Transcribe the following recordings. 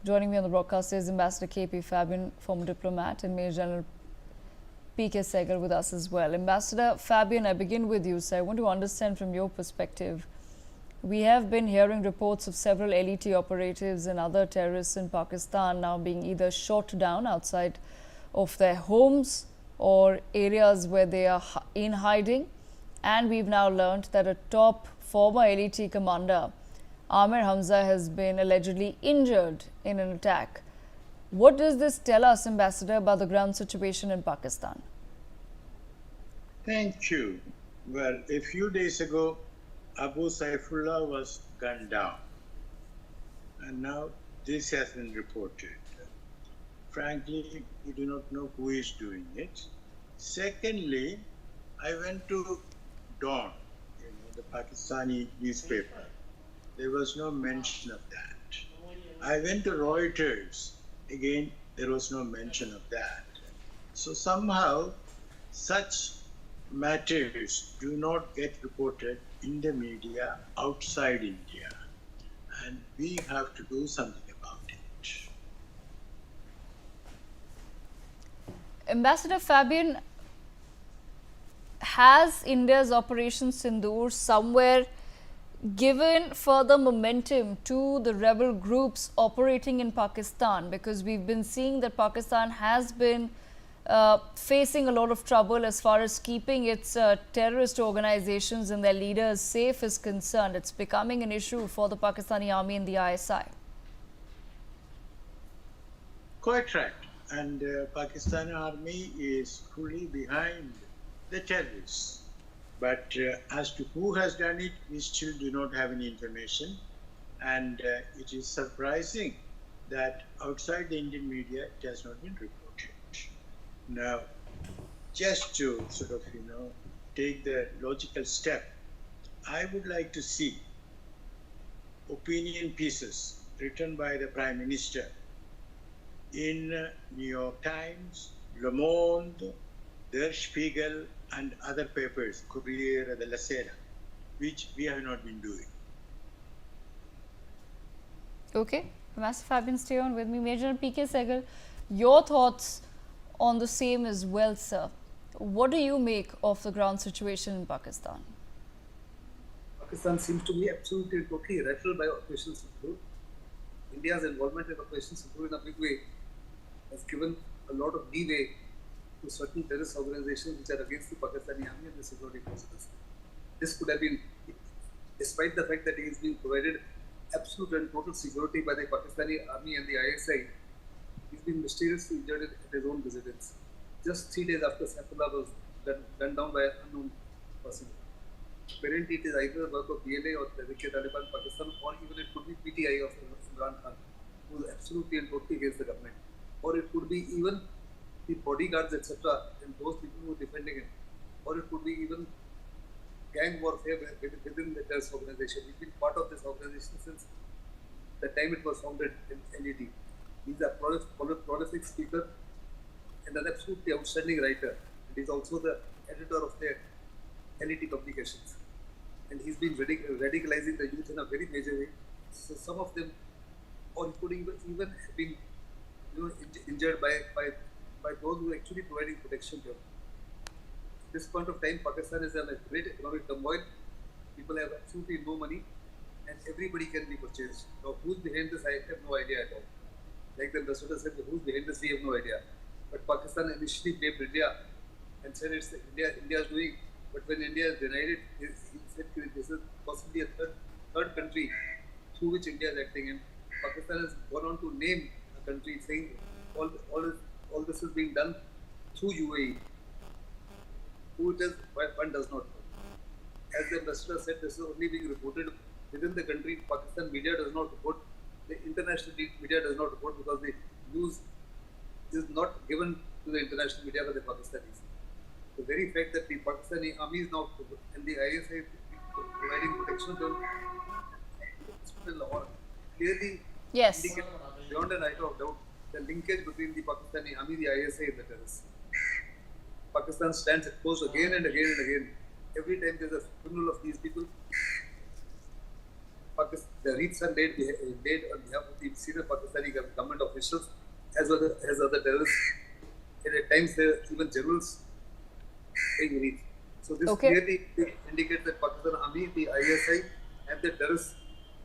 Joining me on the broadcast is Ambassador KP Fabian, former diplomat, and Major General PK Sehgal with us as well. Ambassador Fabian, I begin with you. So I want to understand from your perspective. We have been hearing reports of several LET operatives and other terrorists in Pakistan now being either shot down outside of their homes or areas where they are in hiding. And we've now learned that a top former LET commander, Amir Hamza, has been allegedly injured in an attack. What does this tell us, Ambassador, about the ground situation in Pakistan? Thank you. Well, a few days ago, Abu Saifullah was gunned down. And now this has been reported. Frankly, we do not know who is doing it. Secondly, I went to Dawn, the Pakistani newspaper. There was no mention of that. I went to Reuters. Again, there was no mention of that. So somehow, such matters do not get reported in the media outside India. And we have to do something about it. Ambassador Fabian, has India's Operation Sindoor somewhere given further momentum to the rebel groups operating in Pakistan? Because we've been seeing that Pakistan has been facing a lot of trouble as far as keeping its terrorist organizations and their leaders safe is concerned. It's becoming an issue for the Pakistani army and the ISI. Quite right. And Pakistani army is fully behind the terrorists. But as to who has done it, we still do not have any information. And it is surprising that outside the Indian media, it has not been reported. Now, just to sort of, take the logical step, I would like to see opinion pieces written by the Prime Minister in New York Times, Le Monde, Der Spiegel, and other papers, Courier de la Sera, which we have not been doing. Okay. Master Fabian, stay on with me. Major PK Sehgal, your thoughts on the same as well, sir. What do you make of the ground situation in Pakistan? Pakistan seems to be absolutely totally rattled by Operation Sindoor. India's involvement in Operation Sindoor in a big way has given a lot of leeway to certain terrorist organizations which are against the Pakistani army and the security forces. This could have been, despite the fact that he is being provided absolute and total security by the Pakistani army and the ISI, he's been mysteriously injured at his own residence. Just 3 days after Saifullah was gunned down by an unknown person. Apparently, it is either the work of BLA or Taliban Pakistan, or even it could be PTI of Imran Khan, who is absolutely and totally against the government. Or it could be even the bodyguards, etc., and those people who are defending him. Or it could be even gang warfare within the terrorist organization. We've been part of this organization since the time it was founded in LeT. He's a prolific speaker and an absolutely outstanding writer. And he's also the editor of the LeT publications. And he's been radicalizing the youth in a very major way. So some of them, or he could even have been injured by those who are actually providing protection to him. At this point of time, Pakistan is in a great economic turmoil. People have absolutely no money, and everybody can be purchased. Now, who's behind this? I have no idea at all. Like the ambassador said, who's behind this? We have no idea. But Pakistan initially blamed India and said it's India's doing. But when India denied it, he said this is possibly a third country through which India is acting. And Pakistan has gone on to name a country, saying all this is being done through UAE. Who it is, one does not know. As the ambassador said, this is only being reported within the country. Pakistan media does not report. The international media does not report because the news is not given to the international media by the Pakistanis. The very fact that the Pakistani army is now and the ISI providing protection to in Lahore clearly indicates beyond a right of doubt the linkage between the Pakistani army, the ISI, and the terrorists. Pakistan stands exposed again and again and again. Every time there's a funeral of these people, The wreaths are laid on behalf of the senior Pakistani government officials as well as other terrorists. And at times, there are even generals paying wreaths. So this clearly indicates that Pakistan Army, the IISc, and the terrorists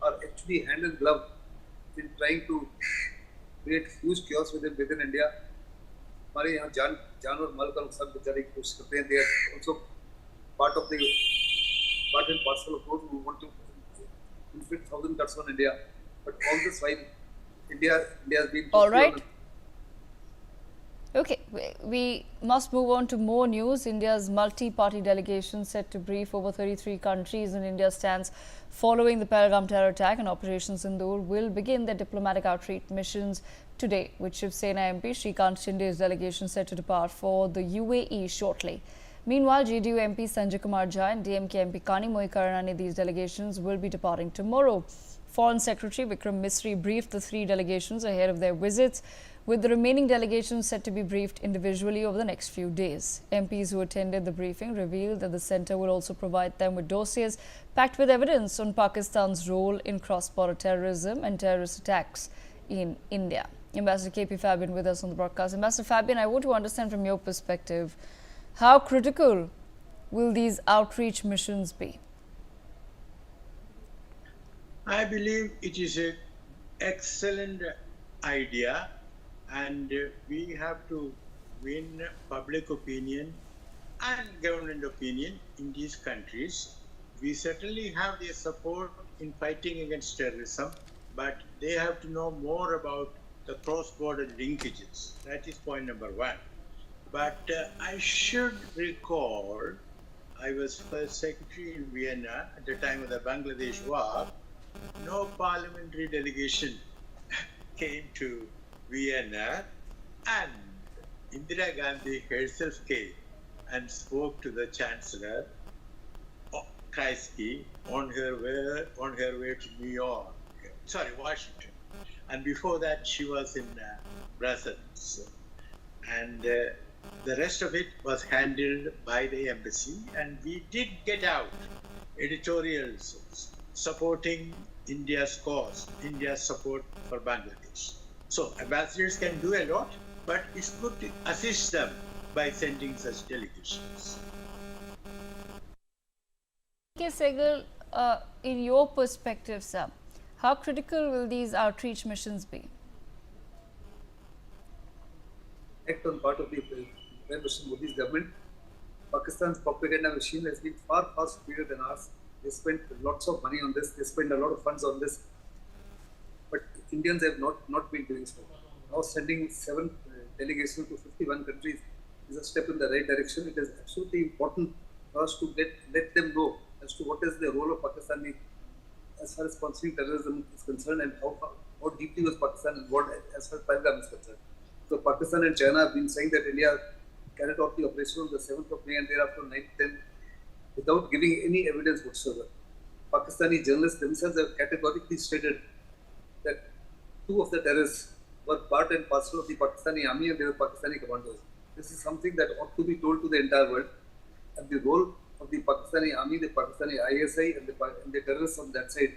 are actually hand in glove in trying to create huge chaos within India. हमारे यहाँ जान और माल का नुकसान बचाने की कोशिश करते हैं. They are also part and parcel of those who want to inflict 1,000 cuts on India. But all this while, India has been all right. Okay, we must move on to more news. India's multi-party delegation set to brief over 33 countries in India's stance following the Pahalgam terror attack and Operation Sindoor will begin their diplomatic outreach missions today, with Shiv Sena MP Shrikant Shinde's delegation set to depart for the UAE shortly. Meanwhile, JDU MP Sanjay Kumar Jha and DMK MP Kani Moikarani, these delegations will be departing tomorrow. Foreign Secretary Vikram Misri briefed the three delegations ahead of their visits, with the remaining delegations set to be briefed individually over the next few days. MPs who attended the briefing revealed that the centre will also provide them with dossiers packed with evidence on Pakistan's role in cross-border terrorism and terrorist attacks in India. Ambassador KP Fabian with us on the broadcast. Ambassador Fabian, I want to understand from your perspective, how critical will these outreach missions be? I believe it is an excellent idea, and we have to win public opinion and government opinion in these countries. We certainly have their support in fighting against terrorism, but they have to know more about the cross-border linkages. That is point number one. But I should recall, I was first secretary in Vienna at the time of the Bangladesh war. No parliamentary delegation came to Vienna, and Indira Gandhi herself came and spoke to the Chancellor Kreisky on her way to Washington. And before that, she was in Brussels. And the rest of it was handled by the embassy, and we did get out editorials supporting India's cause, India's support for Bangladesh. So ambassadors can do a lot, but it's good to assist them by sending such delegations. Okay, Sehgal, in your perspective, sir, how critical will these outreach missions be? Act on part of the Prime Minister Modi's government. Pakistan's propaganda machine has been far superior than ours. They spent lots of money on this. They spent a lot of funds on this. But Indians have not been doing so. Now sending 7 delegations to 51 countries is a step in the right direction. It is absolutely important for us to let them know as to what is the role of Pakistan as far as sponsoring terrorism is concerned, and how deeply was Pakistan involved as far as Pahalgam is concerned. So Pakistan and China have been saying that India carried out the operation on the 7th of May and thereafter 9th, 10th, without giving any evidence whatsoever. Pakistani journalists themselves have categorically stated that 2 of the terrorists were part and parcel of the Pakistani army and they were Pakistani commandos. This is something that ought to be told to the entire world. And the role of the Pakistani army, the Pakistani IISc and the terrorists on that side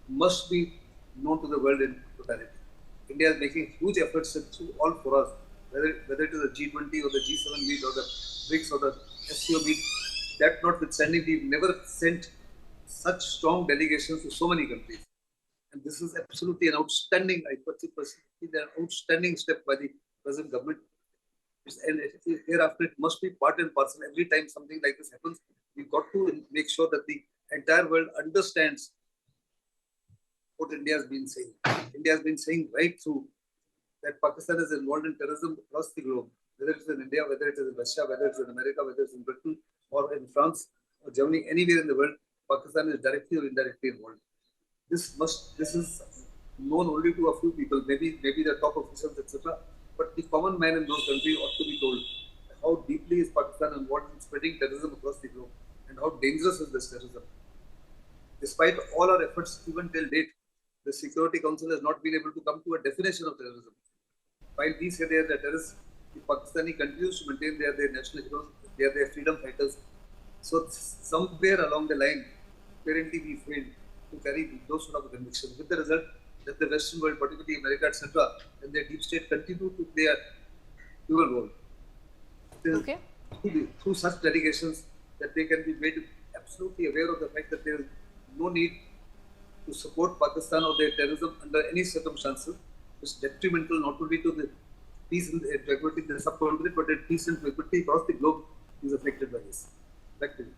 must be known to the world in totality. India is making huge efforts through all forums, whether it is the G20 or the G7 meet or the BRICS or the SCO meet. That notwithstanding, we've never sent such strong delegations to so many countries. And this is absolutely an outstanding, I personally, an outstanding step by the present government. And hereafter, it must be part and parcel. Every time something like this happens, we've got to make sure that the entire world understands what India has been saying. India has been saying right through that Pakistan is involved in terrorism across the globe, whether it's in India, whether it is in Russia, whether it's in America, whether it's in Britain or in France or Germany, anywhere in the world, Pakistan is directly or indirectly involved. This is known only to a few people, maybe the top officials, etc. But the common man in those countries ought to be told how deeply is Pakistan involved in spreading terrorism across the globe and how dangerous is this terrorism. Despite all our efforts, even till date, the Security Council has not been able to come to a definition of terrorism. While we say they are the terrorists, the Pakistani continues to maintain they are their national heroes, they are their freedom fighters. So somewhere along the line, apparently we failed to carry those sort of convictions, with the result that the Western world, particularly America, etc., and their deep state continue to play a dual role. Okay. Through such delegations, that they can be made absolutely aware of the fact that there is no need to support Pakistan or their terrorism under any circumstances. It's detrimental not only to the peace and tranquility in the subcontinent, but the peace and tranquility across the globe is affected by this. Back to you.